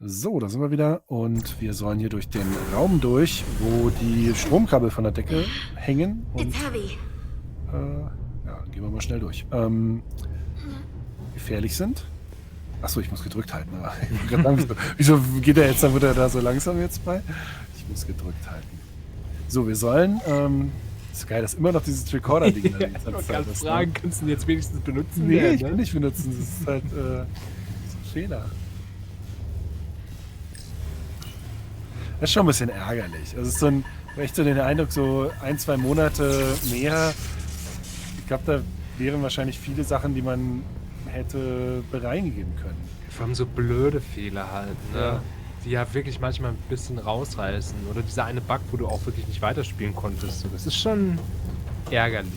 So, da sind wir wieder und wir sollen hier durch den Raum durch, wo die Stromkabel von der Decke hängen und ja, gehen wir mal schnell durch. Gefährlich sind. Achso, ich muss gedrückt halten. Aber ich wollte gerade sagen, wieso geht er jetzt, dann wird er da so langsam jetzt bei? Ich muss gedrückt halten. So, wir sollen, ist geil, dass immer noch dieses Recorder-Ding da die ganze Ich Zeit kann ist, fragen, ne? kannst du ihn jetzt wenigstens benutzen? Nee, werden, ich kann nicht benutzen. Das ist halt so ein Fehler. Das ist schon ein bisschen ärgerlich. Also es ist so ein, echt so den Eindruck, so 1-2 Monate mehr. Ich glaube, da wären wahrscheinlich viele Sachen, die man hätte bereinigen können. Vor allem so blöde Fehler halt, ne? Ja. Die ja wirklich manchmal ein bisschen rausreißen. Oder dieser eine Bug, wo du auch wirklich nicht weiterspielen konntest. So, das ist schon ärgerlich.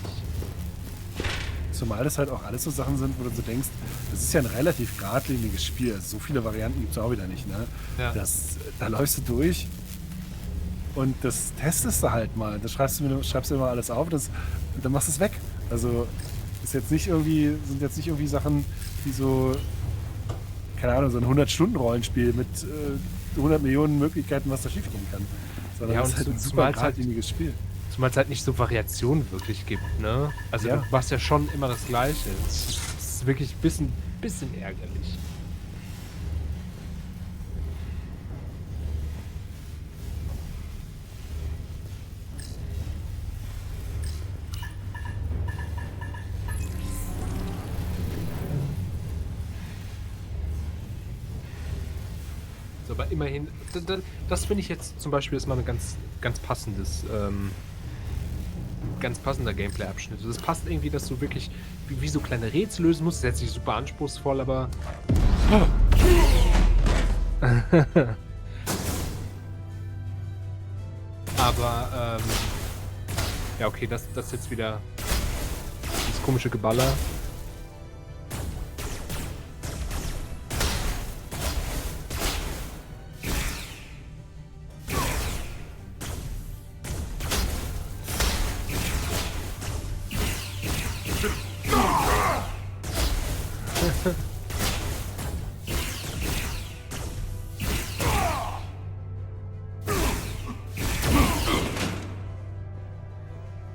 Zumal das halt auch alles so Sachen sind, wo du so denkst, das ist ja ein relativ geradliniges Spiel. Also so viele Varianten gibt es auch wieder nicht, ne? Ja. Da läufst du durch und das testest du halt mal. Da schreibst du immer alles auf und dann machst du es weg. Also sind jetzt nicht irgendwie Sachen, die so, keine Ahnung, so ein 100-Stunden-Rollenspiel mit 100 Millionen Möglichkeiten, was da schief gehen kann. Sondern Ja, das und ist halt ein zumal super es halt- geradliniges Spiel. Zumal es halt nicht so Variationen wirklich gibt, ne? Also Ja. du machst ja schon immer das Gleiche. Es ist wirklich ein bisschen ärgerlich. So, aber immerhin, das finde ich jetzt zum Beispiel ist mal ein ganz passendes, ganz passender Gameplay-Abschnitt. Das passt irgendwie, dass du wirklich wie so kleine Rätsel lösen musst. Das ist jetzt nicht super anspruchsvoll, aber aber ja, okay, das ist jetzt wieder das komische Geballer.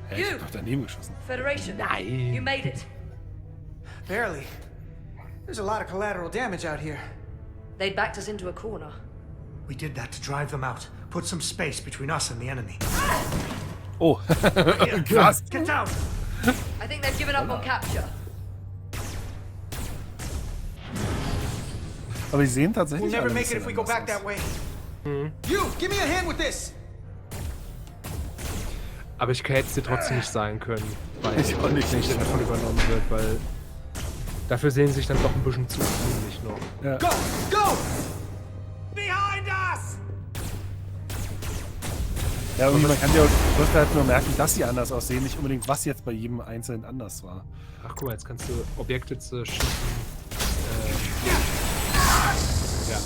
Hä, ich hab doch daneben geschossen. Federation. Nein. You made it. Barely. There's a lot of collateral damage out here. They backed us into a corner. We did that to drive them out. Put some space between us and the enemy. Oh, krass. Get down! I think they've given up on capture. Aber die sehen We'll tatsächlich never alle ein make it bisschen if we go anders back that aus. way. You, give me a hand with this. Aber ich hätte es dir trotzdem nicht sagen können, weil Ich auch nicht. der davon übernommen wird, weil dafür sehen sie sich dann doch ein bisschen zu ähnlich noch. Ja. Go, go! Behind us! Ja, und man kann ja auch, du musst halt nur merken, dass sie anders aussehen, nicht unbedingt, was jetzt bei jedem Einzelnen anders war. Ach guck mal, jetzt kannst du Objekte schießen. Ja.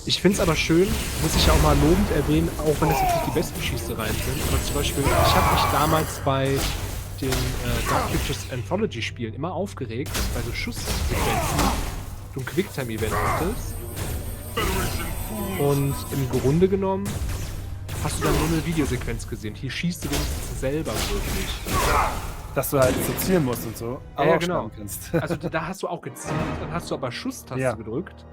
Ich finde es aber schön, muss ich auch mal lobend erwähnen, auch wenn es jetzt nicht die besten Schießereien sind, aber zum Beispiel, ich habe mich damals bei den Dark Pictures Anthology Spielen immer aufgeregt, dass bei so Schusssequenzen du ein Quicktime-Event hattest und im Grunde genommen hast du dann nur eine Videosequenz gesehen. Hier schießt du wenigstens selber wirklich. Dass du halt sezieren musst und so, aber Ja, auch genau. sterben kannst. Also da hast du auch gezielt, dann hast du aber Schusstaste Ja. gedrückt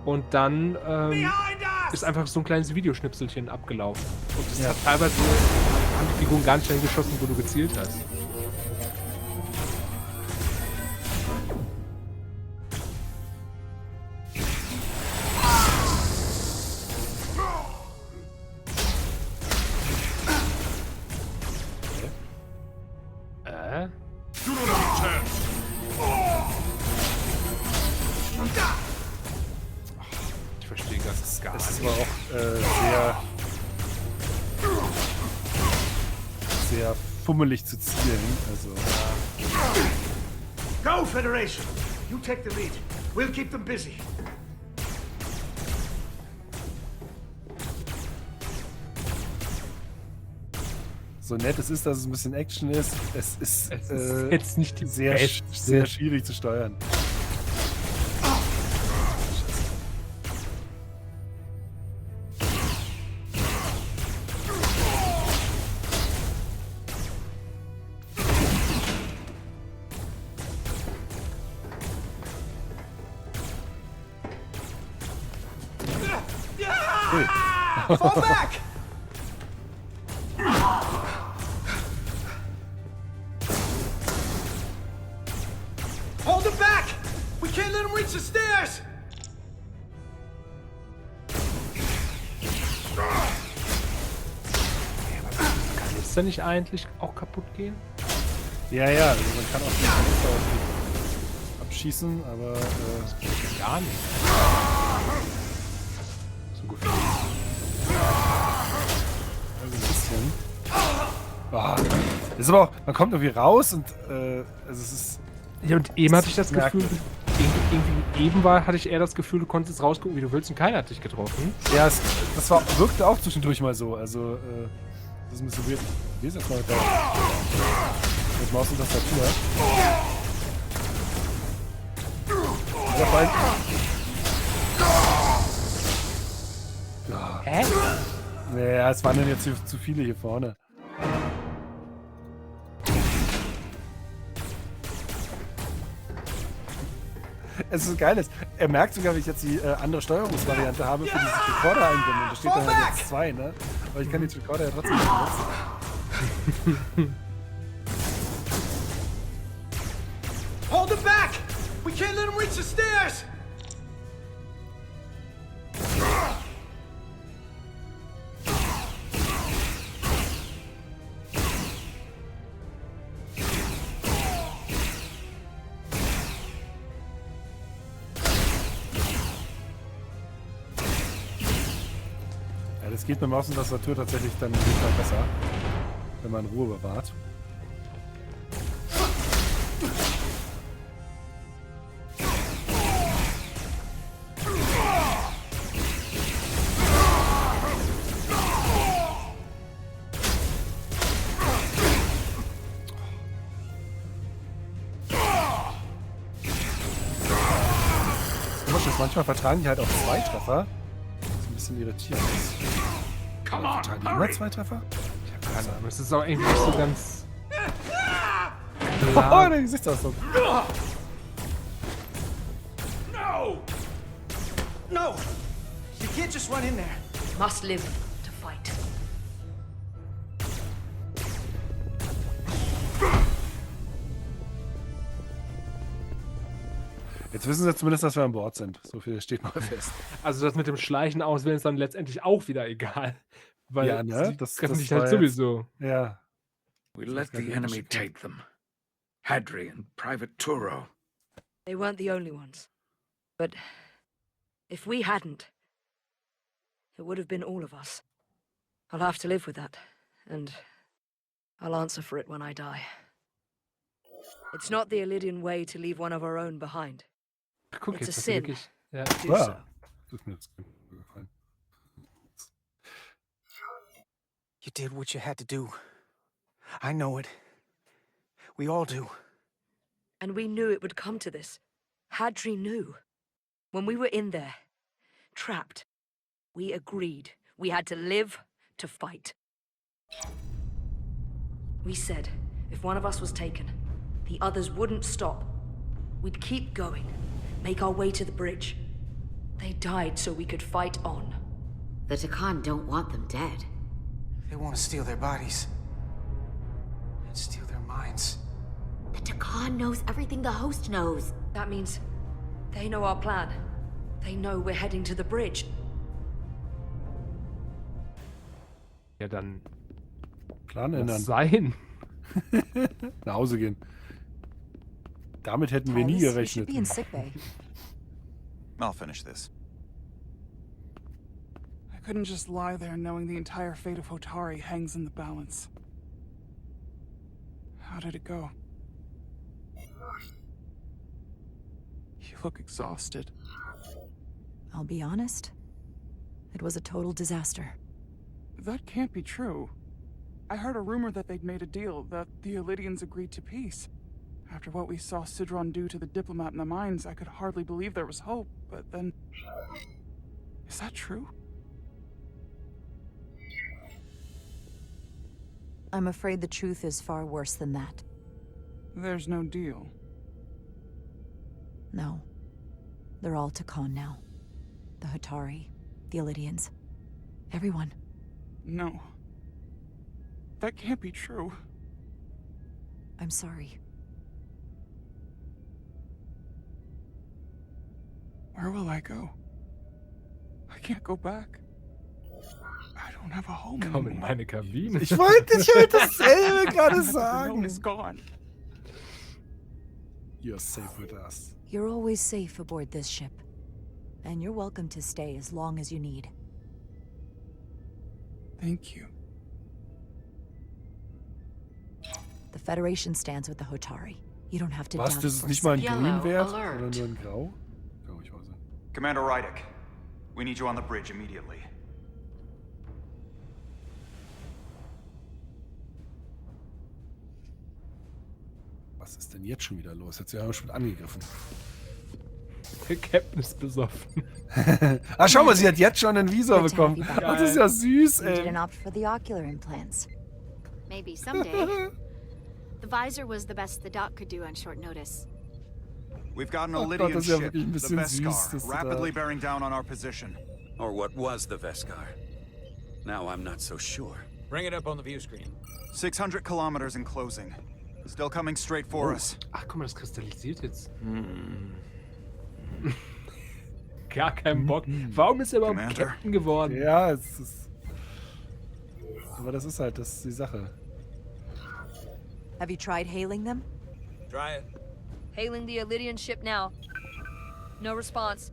und dann Behind us! ist einfach so ein kleines Videoschnipselchen abgelaufen. Und das Ja. hat teilweise haben die Figuren gar nicht geschossen, wo du gezielt hast. You don't have a chance! Ich verstehe das gar Es ist nicht. aber auch sehr fummelig zu zielen. Also, Go, Federation! You take the lead. We'll keep them busy. so nett es ist, dass es ein bisschen Action ist, es ist jetzt nicht die sehr beste. schwierig zu steuern. Ui. Fall back! Hold him back! We can't let him reach the stairs! Kann es denn nicht eigentlich auch kaputt gehen? Ja, also man kann auch die Kanister irgendwie abschießen, aber Das geht ja gar nicht. So gut. also ein bisschen. Ah, das ist aber auch, man kommt irgendwie raus und also es ist. Ja, und eben hatte ich das Gefühl, merkwürdig. hatte ich eher das Gefühl, du konntest jetzt rausgucken, wie du willst und keiner hat dich getroffen. Ja, wirkte auch zwischendurch mal so. Also, das ist ein bisschen weird. Wie ist jetzt mal da? Mit Maus und Tastatur. Ja, bald. Hä? Naja, es waren dann jetzt zu viele hier vorne. Es ist geil, er merkt sogar, wie ich jetzt die andere Steuerungsvariante habe für dieses Recorder einbinden. Da steht dann halt jetzt 2, ne? Aber ich kann den Recorder ja trotzdem nicht benutzen. Hold him back! We can't let him reach the stairs! Ja, das geht mit Maus und Tastatur tatsächlich dann jedenfalls besser, wenn man Ruhe bewahrt. Manchmal vertragen die halt auch 2 Treffer. Das ist ein bisschen irritierend. Vertragen die immer 2 Treffer? Ich hab keine Ahnung. Es ist auch irgendwie nicht so ganz. Oh, klar. der Gesichtsausdruck. No! No! You can't just run in there. Must live to fight. Jetzt wissen sie zumindest, dass wir an Bord sind. So viel steht mal fest. Also das mit dem Schleichen auswählen ist dann letztendlich auch wieder egal. Weil Ja, ne? sie Das treffen dich war halt jetzt- sowieso. Ja. We let the enemy take them. Hadri and Private Turo. They weren't the only ones. But if we hadn't, it would have been all of us. I'll have to live with that, and I'll answer for it when I die. It's not the Illydian way to leave one of our own behind. Guck, It's jetzt a hast du sin. wirklich. Ja. Do Wow. so. Das ist mir jetzt gefallen. You did what you had to do. I know it. We all do. And we knew it would come to this. Hadri knew. When we were in there, trapped, we agreed we had to live to fight. We said if one of us was taken, the others wouldn't stop. We'd keep going, make our way to the bridge. They died so we could fight on. The Takan don't want them dead. They want to steal their bodies. And steal their minds. The Takan knows everything the host knows. That means they know our plan. They know we're heading to the bridge. Ja, dann Plan lass ändern. sein. Nach Hause gehen. Damit hätten wir nie Tyler, you should gerechnet. be in sickbay. I'll finish this. I couldn't just lie there knowing the entire fate of Hotari hangs in the balance. How did it go? You look exhausted. I'll be honest. It was a total disaster. That can't be true. I heard a rumor that they'd made a deal, that the Illydians agreed to peace. After what we saw Sidron do to the diplomat in the mines, I could hardly believe there was hope, but then... Is that true? I'm afraid the truth is far worse than that. There's no deal. No. They're all Takan now. The Hotari, the Illydians. Everyone. No. That can't be true. I'm sorry. Where will I go? I can't go back. I don't have a home Komm in anymore. meine Kabine. Ich wollte dasselbe gerade The sagen. gnome is gone. You're safe with us. You're always safe aboard this ship. And you're welcome to stay as long as you need. Thank you. The Federation stands with the Hotari. You don't have to Was, doubt das ist for nicht mal ein Yellow Grün wert? alert. Oder nur ein Grau? Oh, ich weiß nicht. Commander Rydick, we need you on the bridge immediately. Was ist denn jetzt schon wieder los? Jetzt haben wir schon angegriffen. Der Captain ist besoffen. Ah, schau mal, sie hat jetzt schon einen Visor Good to have bekommen. you back. Ach, das ist ja süß, You ey. didn't opt for the ocular implants. Maybe someday. The visor was the best the doc could do on short notice. We've got an Oh Gott, Illydian das ist ja ship, wirklich ein the bisschen süß, Beskar, dass du rapidly da... bearing down on our position. Or what was the Veskar? Now I'm not so sure. Bring it up on the view screen. 600 kilometers in closing. Still coming straight for us. Ach, guck mal, das kristallisiert jetzt. Gar keinen Bock. Warum ist er überhaupt Commander? Captain geworden? Ja, es ist... Aber das ist halt, das ist die Sache. Have you tried hailing them? Try it. Hailing the Illydian ship now. No response.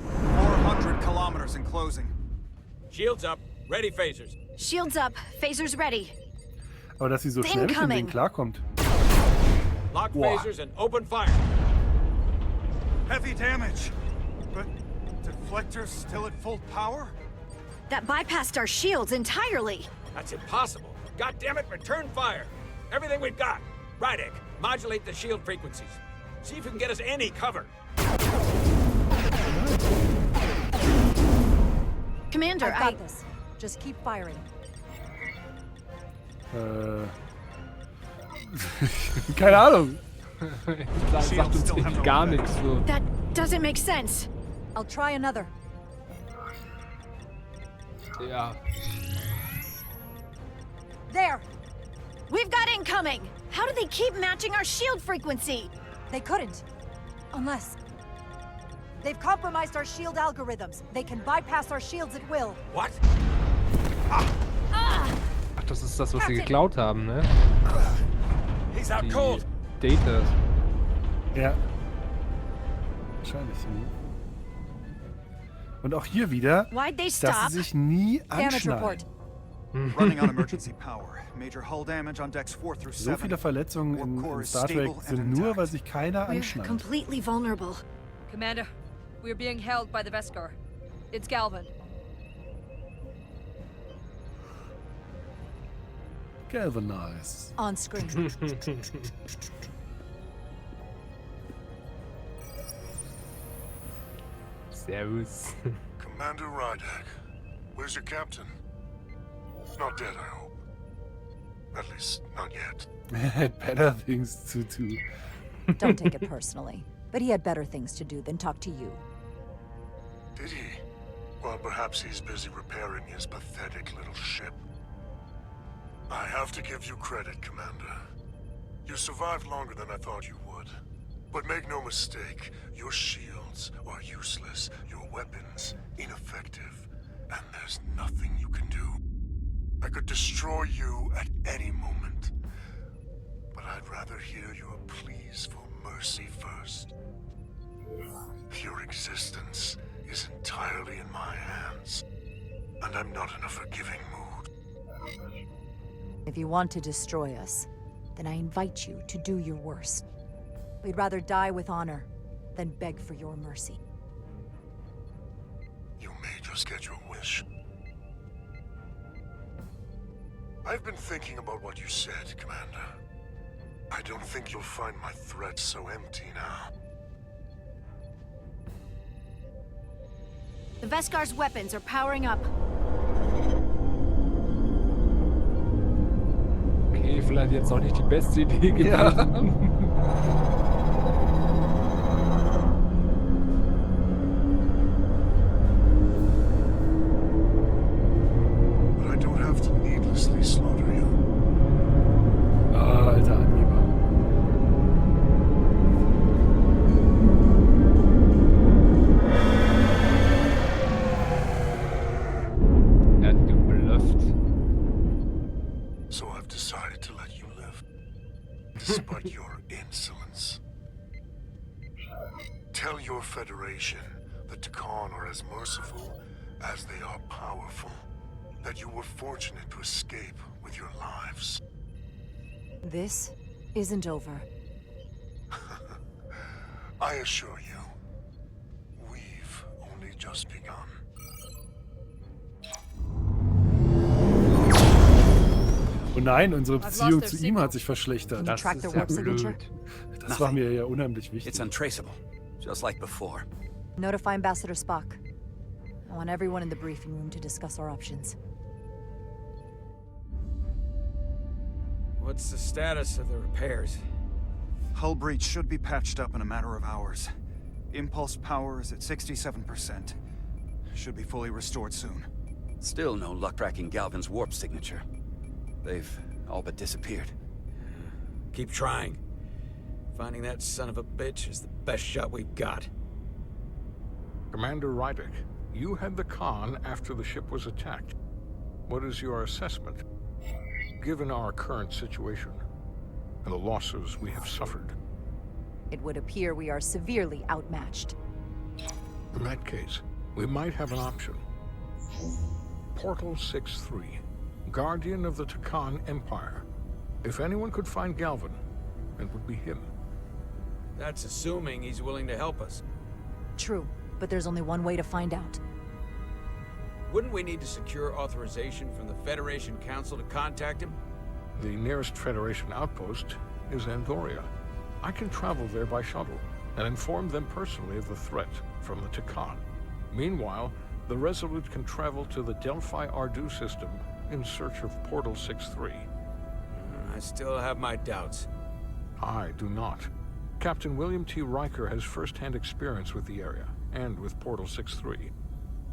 400 kilometers in closing. Shields up. Ready phasers. Shields up. Phasers ready. Aber dass sie so schnell mit dem Incoming. Ding klarkommt. Lock Wow. phasers and open fire. Heavy damage. But deflectors still at full power? That bypassed our shields entirely. That's impossible. God damn it, return fire. Everything we've got. Rydick, modulate the shield frequencies. See if you can get us any cover. Commander, I've got this. Just keep firing. Keine Ahnung. Das sagt uns irgendwie gar nichts. So. That doesn't make sense. I'll try another. Ja. There! We've got incoming. How do they keep matching our shield frequency? They couldn't. Unless... They've compromised our shield algorithms. They can bypass our shields at will. What? Ach, das ist das, was sie geklaut haben, ne? He's out Die cold. Data. Ja. Wahrscheinlich. Und auch hier wieder, Why'd they dass stop? sie sich nie Damage anschneiden. report. Running on emergency power. Major hull damage on decks 4 through 7. So viele Verletzungen in Star Trek sind nur, weil sich keiner We're anschneidet. Completely vulnerable. Commander, we're being held by the Beskar. It's Galvin. Galvanize. On screen. Servus. Commander Rydick, where's your captain? Not dead, I hope. At least, not yet. Had better things to do. Don't take it personally. But he had better things to do than talk to you. Did he? Well, perhaps he's busy repairing his pathetic little ship. I have to give you credit, Commander. You survived longer than I thought you would. But make no mistake, your shields are useless, your weapons ineffective, and there's nothing you can do. I could destroy you at any moment. But I'd rather hear your pleas for mercy first. Your existence is entirely in my hands, and I'm not in a forgiving mood. If you want to destroy us, then I invite you to do your worst. We'd rather die with honor than beg for your mercy. You may just get your wish. I've been thinking about what you said, Commander. I don't think you'll find my threats so empty now. The Veskar's weapons are powering up. Okay, vielleicht jetzt auch nicht die beste Idee gewesen. Federation, the Takan are as merciful as they are powerful. That you were fortunate to escape with your lives. This isn't over. I assure you, we've only just begun. Oh nein, unsere Beziehung zu ihm hat sich verschlechtert. Das ist ja blöd. Das war mir ja unheimlich wichtig. It's untraceable, just like before. Notify Ambassador Spock. I want everyone in the briefing room to discuss our options. What's the status of the repairs? Hull breach should be patched up in a matter of hours. Impulse power is at 67%. Should be fully restored soon. Still no luck tracking Galvin's warp signature. They've all but disappeared. Keep trying. Finding that son of a bitch is the best shot we've got. Commander Rydick, you had the Khan after the ship was attacked. What is your assessment? Given our current situation and the losses we have suffered. It would appear we are severely outmatched. In that case, we might have an option. Portal 6-3, Guardian of the Takan Empire. If anyone could find Galvin, it would be him. That's assuming he's willing to help us. True, but there's only one way to find out. Wouldn't we need to secure authorization from the Federation Council to contact him? The nearest Federation outpost is Andoria. I can travel there by shuttle and inform them personally of the threat from the Takan. Meanwhile, the Resolute can travel to the Delphi Ardu system in search of Portal 6-3. I still have my doubts. I do not. Captain William T. Riker has first-hand experience with the area and with Portal 6-3.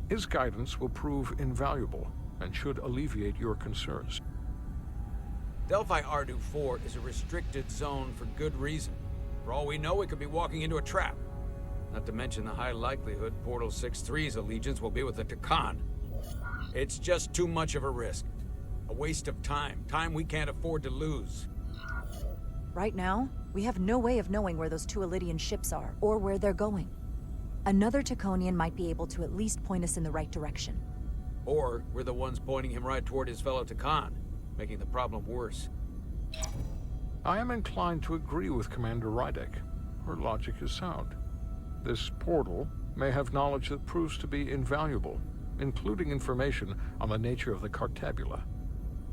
His guidance will prove invaluable and should alleviate your concerns. Delphi Ardu 4 is a restricted zone for good reason. For all we know, we could be walking into a trap. Not to mention the high likelihood Portal 6-3's allegiance will be with the Takan. It's just too much of a risk. A waste of time. Time we can't afford to lose. Right now, we have no way of knowing where those two Elydian ships are, or where they're going. Another Taconian might be able to at least point us in the right direction. Or we're the ones pointing him right toward his fellow Takan, making the problem worse. I am inclined to agree with Commander Rydick. Her logic is sound. This portal may have knowledge that proves to be invaluable, including information on the nature of the Cartabula.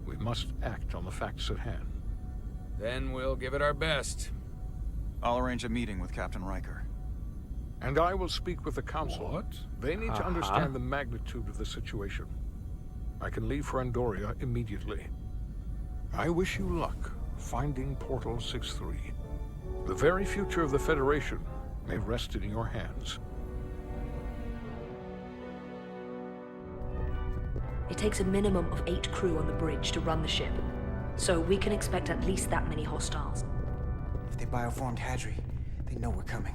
We must act on the facts at hand. Then we'll give it our best. I'll arrange a meeting with Captain Riker. And I will speak with the Council. What? They need to understand the magnitude of the situation. I can leave for Andoria immediately. I wish you luck finding Portal 6-3. The very future of the Federation may rest in your hands. It takes a minimum of 8 crew on the bridge to run the ship. So we can expect at least that many hostiles. If they bioformed Hadri, they know we're coming.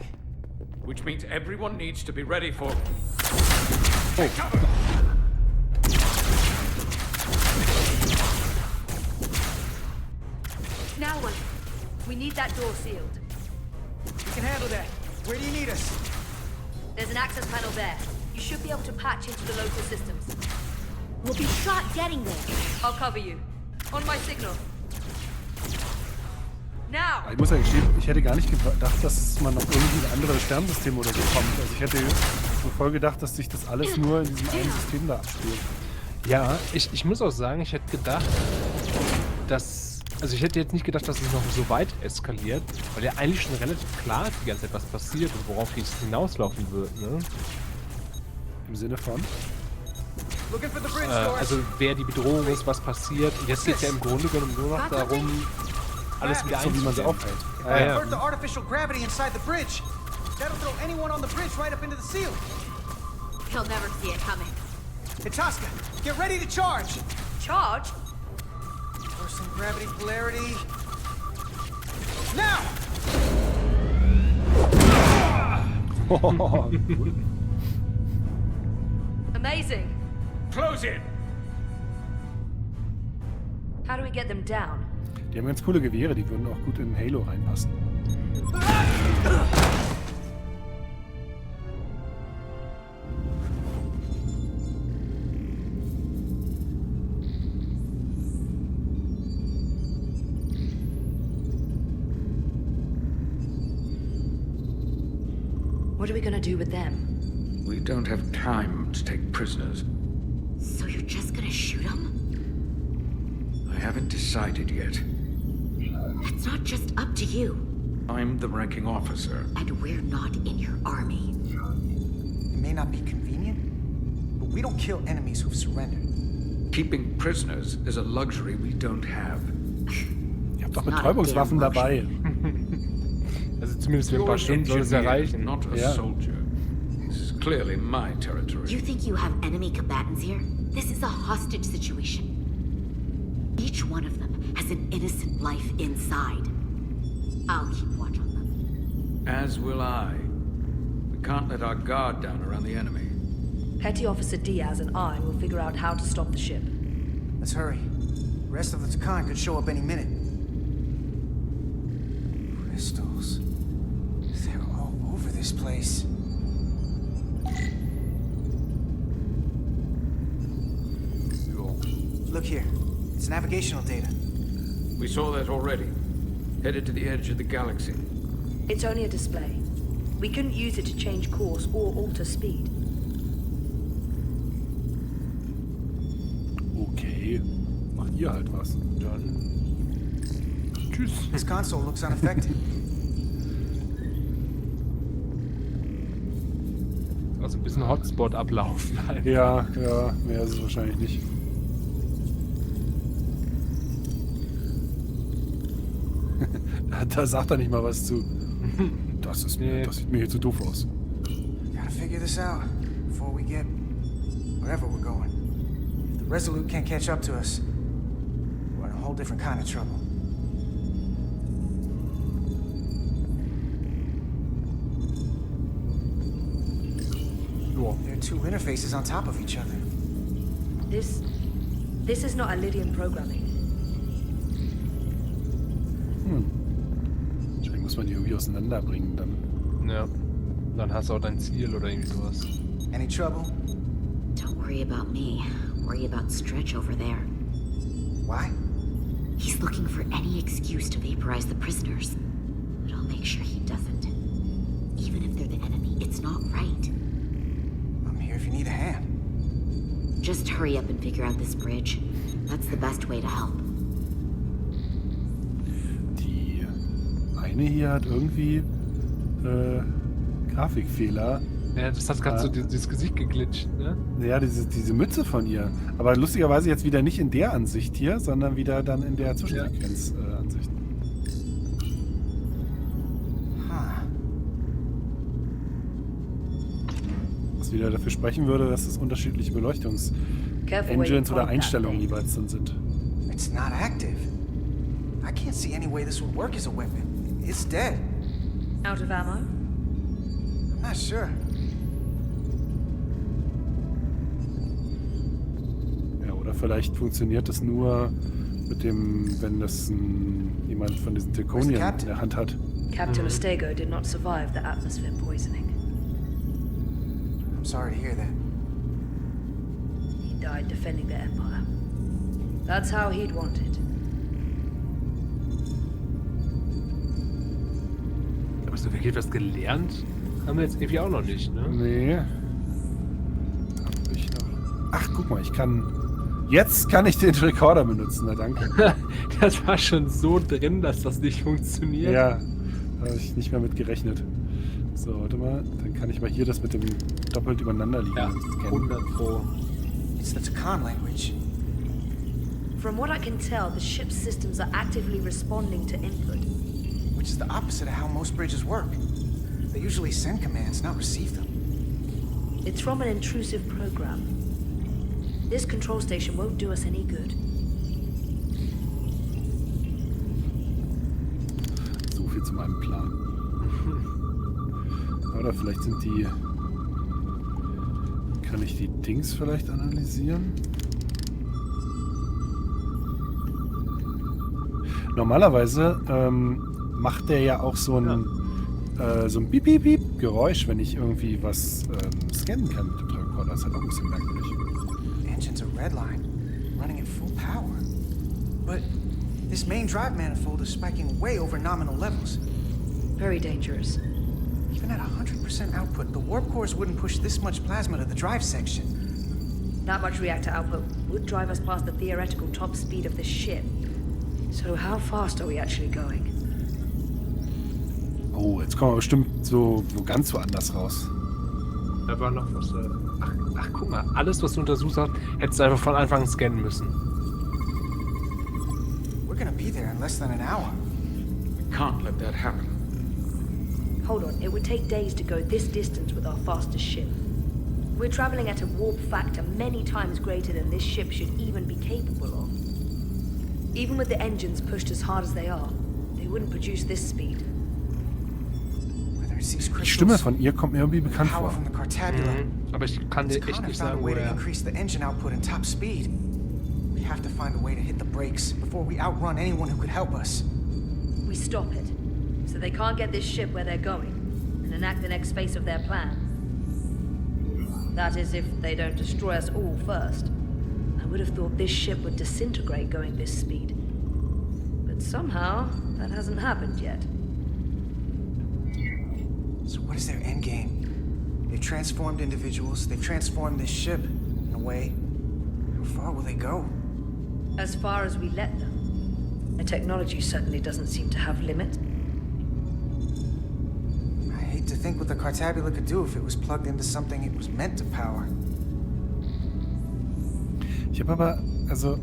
Which means everyone needs to be ready for... Now what? We need that door sealed. We can handle that. Where do you need us? There's an access panel there. You should be able to patch into the local systems. We'll be shot getting there. I'll cover you. On my signal. Now! Ich muss ja gestehen, ich hätte gar nicht gedacht, dass man auf irgendwie ein anderes Sternsystem oder so kommt. Also ich hätte so voll gedacht, dass sich das alles nur in diesem einen System da abspielt. Ja, ich muss auch sagen, ich hätte gedacht, dass... Also ich hätte jetzt nicht gedacht, dass es noch so weit eskaliert, weil ja eigentlich schon relativ klar ist, die ganze Zeit was passiert und worauf es hinauslaufen wird, ne? Im Sinne von? Also wer die Bedrohung ist, was passiert. Und jetzt geht es ja im Grunde genommen nur noch darum, alles wieder so wie man es aufhält. Divert the artificial gravity inside the bridge. That'll throw anyone on the bridge right up into the seal. He'll never see it coming. Itasca, get ready to charge. Charge? Force some gravity polarity. Now! Amazing. Close it! How do we get them down? Die haben ganz coole Gewehre, die würden auch gut in Halo reinpassen. What are we gonna do with them? We don't have time to take prisoners. So you're just gonna shoot them? I haven't decided yet. That's not just up to you. I'm the ranking officer. And we're not in your army. It may not be convenient, but we don't kill enemies who've surrendered. Keeping prisoners is a luxury we don't have. Ihr habt doch Betäubungswaffen dabei. Also zumindest für ein paar Stunden soll es ja reichen. Not a soldier. This is clearly my territory. You think you have enemy combatants here? This is a hostage situation. Each one of them has an innocent life inside. I'll keep watch on them. As will I. We can't let our guard down around the enemy. Petty Officer Diaz and I will figure out how to stop the ship. Let's hurry. The rest of the Takan could show up any minute. Crystals. They're all over this place. Look here. It's navigational data. We saw that already. Headed to the edge of the galaxy. It's only a display. We couldn't use it to change course or alter speed. Okay. Macht ihr halt was. Dann. Tschüss. This console looks unaffected. Also ein bisschen Hotspot ablaufen halt. Ja, mehr ist es wahrscheinlich nicht. Da sagt er nicht mal was zu. Das sieht mir hier zu doof aus. Gotta figure this out before we get wherever we're going. If the Resolute can't catch up to us, we're in a whole different kind of trouble. There are two interfaces on top of each other. This is not a Lydian programming. Wahrscheinlich muss man die irgendwie auseinanderbringen dann. Ja. Dann hast du auch dein Ziel oder irgendwie sowas. Any trouble? Don't worry about me. Worry about Stretch over there. Why? He's looking for any excuse to vaporize the prisoners. But I'll make sure he doesn't. Even if they're the enemy, it's not right. I'm here if you need a hand. Just hurry up and figure out this bridge. That's the best way to help. Die eine hier hat irgendwie Grafikfehler. Ja, das hat gerade so dieses Gesicht geglitscht, ne? Ja, diese Mütze von ihr. Aber lustigerweise jetzt wieder nicht in der Ansicht hier, sondern wieder dann in der Zwischensequenz-Ansicht. Was wieder dafür sprechen würde, dass es unterschiedliche Beleuchtungs-Engines oder Einstellungen jeweils dann sind. It's not active. I can't see any way this would work as a weapon. It's dead. Out of ammo? I'm not sure. Ja, oder vielleicht funktioniert das nur mit dem, wenn das jemand von diesen Zirkonien in der Hand hat. Captain Ostego did not survive the atmosphere poisoning. I'm sorry to hear that. He died defending the Empire. That's how he'd want it. Aber so wirklich was gelernt haben wir jetzt irgendwie auch noch nicht, ne? Nee. Hab ich noch. Ach, guck mal, jetzt kann ich den Rekorder benutzen, na danke. Das war schon so drin, dass das nicht funktioniert. Ja, da habe ich nicht mehr mit gerechnet. So, warte mal, dann kann ich mal hier das mit dem doppelt übereinander liegen. Ja, 100 Pro. It's the Takan language. From what I can tell, the ship's systems are actively responding to input. Which is the opposite of how most bridges work. They usually send commands, not receive them. It's from an intrusive program. This control station won't do us any good. So viel zu meinem Plan. Oder vielleicht sind die... Kann ich die Dings vielleicht analysieren? Normalerweise macht der ja auch so ein Piep-Piep-Piep-Geräusch, wenn ich irgendwie was scannen kann mit dem Rekorder. Das ist halt auch ein bisschen merkwürdig. Engines are redline, running at full power. But this main drive manifold is spiking way over nominal levels. Very dangerous. Even at 100% output, the warp cores wouldn't push this much plasma to the drive section. That much reactor output would drive us past the theoretical top speed of this ship. So how fast are we actually going? Oh, jetzt kommen wir bestimmt so ganz woanders raus. Da war noch was. Ach, guck mal. Alles, was du untersucht hast, hättest du einfach von Anfang an scannen müssen. We're gonna be there in less than an hour. We can't let that happen. Hold on, it would take days to go this distance with our fastest ship. We're traveling at a warp factor many times greater than this ship should even be capable of. Even with the engines pushed as hard as they are, they wouldn't produce this speed. Whether it's these Die Stimme crystals, von ihr kommt mir irgendwie bekannt power vor. from the Cartabula, Aber ich kann dir it's echt Connor nicht found a sagen, way to woher. increase the engine output and top speed. We have to find a way to hit the brakes before we outrun anyone who could help us. We stop it, so they can't get this ship where they're going, and enact the next phase of their plan. That is, if they don't destroy us all first. I would have thought this ship would disintegrate going this speed. But somehow, that hasn't happened yet. So what is their end game? They've transformed individuals, they've transformed this ship, in a way. How far will they go? As far as we let them. The technology certainly doesn't seem to have limits. I hate to think what the Cartabula could do if it was plugged into something it was meant to power. Ich habe aber, also,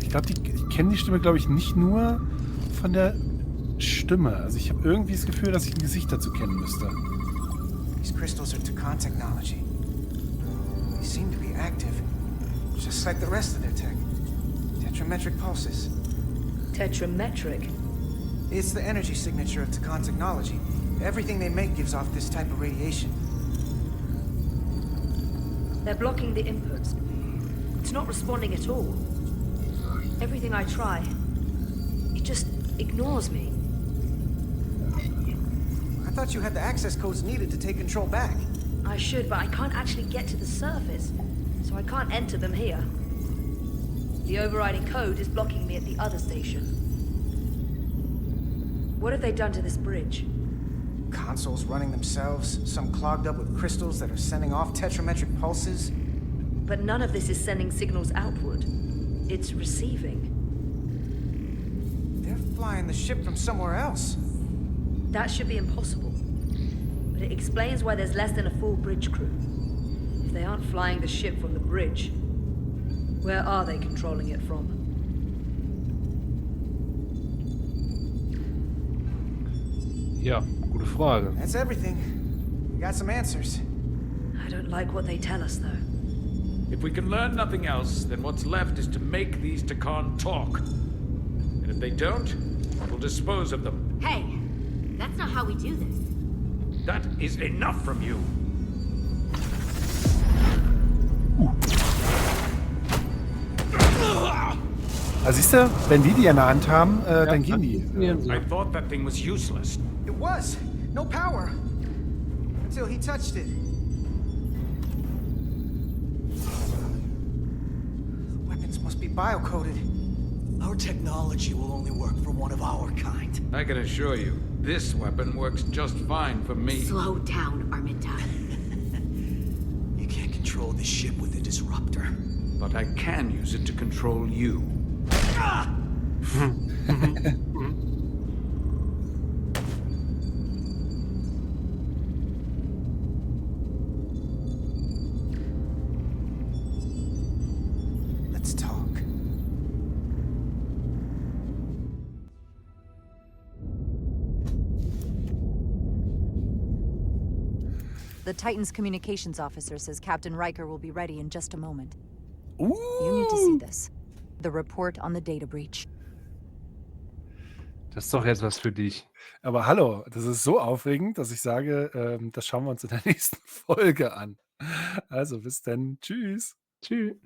ich glaube, ich kenne die Stimme, glaube ich, nicht nur von der Stimme. Also ich habe irgendwie das Gefühl, dass ich ein Gesicht dazu kennen müsste. These crystals are Takan technology. They seem to be active, just like the rest of their tech. Tetrametric pulses. Tetrametric? It's the energy signature of Takan technology. Everything they make gives off this type of radiation. They're blocking the inputs. It's not responding at all. Everything I try, it just ignores me. I thought you had the access codes needed to take control back. I should, but I can't actually get to the surface, so I can't enter them here. The overriding code is blocking me at the other station. What have they done to this bridge? Consoles running themselves, some clogged up with crystals that are sending off tetrametric pulses. But none of this is sending signals outward. It's receiving. They're flying the ship from somewhere else. That should be impossible. But it explains why there's less than a full bridge crew. If they aren't flying the ship from the bridge, where are they controlling it from? Ja, gute Frage. That's everything. We got some answers. I don't like what they tell us, though. If we can learn nothing else, then what's left is to make these Takan talk. And if they don't, we'll dispose of them. Hey, that's not how we do this. That is enough from you. Also siehst du, wenn die in der Hand haben, dann gehen die. I thought that thing was useless. It was. No power. Until he touched it. The weapons must be biocoded. Our technology will only work for one of our kind. I can assure you, this weapon works just fine for me. Slow down, Arminta. You can't control the ship with a disruptor. But I can use it to control you. Let's talk. The Titan's communications officer says Captain Riker will be ready in just a moment. You You need to see this. The report on the data breach. Das ist doch jetzt was für dich. Aber hallo, das ist so aufregend, dass ich sage, das schauen wir uns in der nächsten Folge an. Also bis dann. Tschüss. Tschüss.